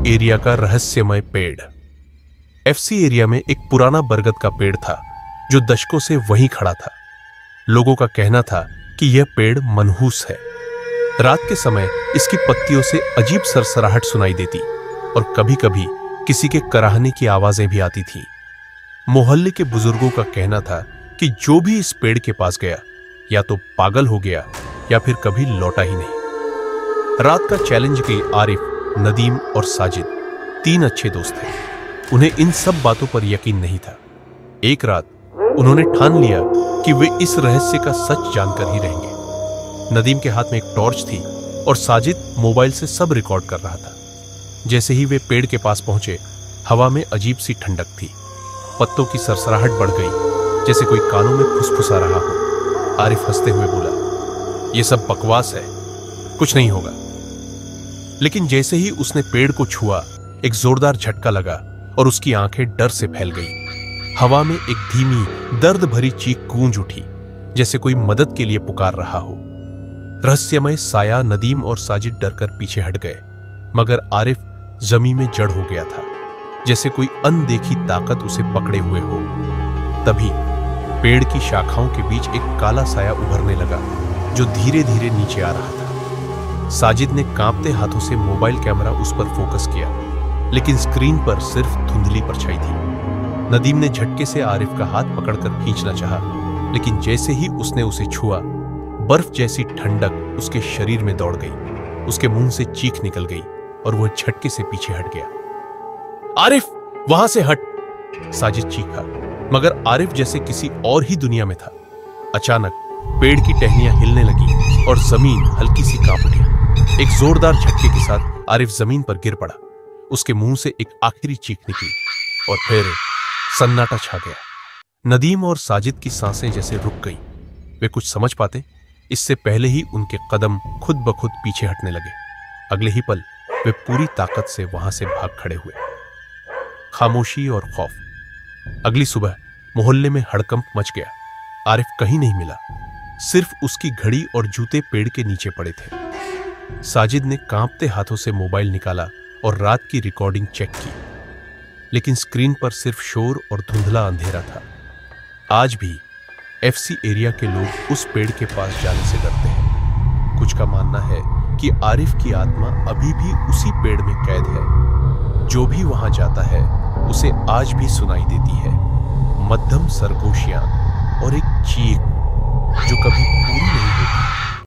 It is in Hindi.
एरिया का रहस्यमय पेड़। एफसी एरिया में एक पुराना बरगद का पेड़ था जो दशकों से वहीं खड़ा था। लोगों का कहना था कि यह पेड़ मनहूस है। रात के समय इसकी पत्तियों से अजीब सरसराहट सुनाई देती और कभी-कभी किसी के कराहने की आवाजें भी आती थीं। मोहल्ले के बुजुर्गों का कहना था कि जो भी इस पेड़ के पास गया या तो पागल हो गया या फिर कभी लौटा ही नहीं। रात का चैलेंज के आरिफ, नदीम और साजिद 3 अच्छे दोस्त थे। उन्हें इन सब बातों पर यकीन नहीं था। एक रात उन्होंने ठान लिया कि वे इस रहस्य का सच जानकर ही रहेंगे। नदीम के हाथ में एक टॉर्च थी और साजिद मोबाइल से सब रिकॉर्ड कर रहा था। जैसे ही वे पेड़ के पास पहुंचे, हवा में अजीब सी ठंडक थी। पत्तों की सरसराहट बढ़ गई, जैसे कोई कानों में फुसफुसा रहा हो। आरिफ हंसते हुए बोला, यह सब बकवास है, कुछ नहीं होगा। लेकिन जैसे ही उसने पेड़ को छुआ, एक जोरदार झटका लगा और उसकी आंखें डर से फैल गई। हवा में एक धीमी, दर्द भरी चीख गूंज उठी, जैसे कोई मदद के लिए पुकार रहा हो। रहस्यमय साया नदीम और साजिद डरकर पीछे हट गए, मगर आरिफ जमीन में जड़ हो गया था, जैसे कोई अनदेखी ताकत उसे पकड़े हुए हो। तभी पेड़ की शाखाओं के बीच एक काला साया उभरने लगा, जो धीरे धीरे नीचे आ रहा था। साजिद ने कांपते हाथों से मोबाइल कैमरा उस पर फोकस किया, लेकिन स्क्रीन पर सिर्फ धुंधली परछाई थी। नदीम ने झटके से आरिफ का हाथ पकड़कर खींचना चाहा, लेकिन जैसे ही उसने उसे छुआ, बर्फ जैसी ठंडक उसके शरीर में दौड़ गई। उसके मुंह से चीख निकल गई और वह झटके से पीछे हट गया। आरिफ, वहां से हट! साजिद चीखा, मगर आरिफ जैसे किसी और ही दुनिया में था। अचानक पेड़ की टहनियां हिलने लगी और जमीन हल्की सी कांप उठी। एक जोरदार झटके के साथ आरिफ जमीन पर गिर पड़ा। उसके मुंह से एक आखिरी चीख निकली और फिर सन्नाटा छा गया। नदीम और साजिद की सांसें जैसे रुक गई। वे कुछ समझ पाते, इससे पहले ही उनके कदम खुद ब खुद पीछे हटने लगे। अगले ही पल वे पूरी ताकत से वहां से भाग खड़े हुए। खामोशी और खौफ। अगली सुबह मोहल्ले में हड़कंप मच गया। आरिफ कहीं नहीं मिला, सिर्फ उसकी घड़ी और जूते पेड़ के नीचे पड़े थे। साजिद ने कांपते हाथों से मोबाइल निकाला और रात की रिकॉर्डिंग चेक की, लेकिन स्क्रीन पर सिर्फ शोर और धुंधला अंधेरा था। आज भी एफसी एरिया के लोग उस पेड़ के पास जाने से डरते हैं। कुछ का मानना है कि आरिफ की आत्मा अभी भी उसी पेड़ में कैद है। जो भी वहां जाता है उसे आज भी सुनाई देती है मध्यम सरगोशियां और एक चीख जो कभी पूरी नहीं होती।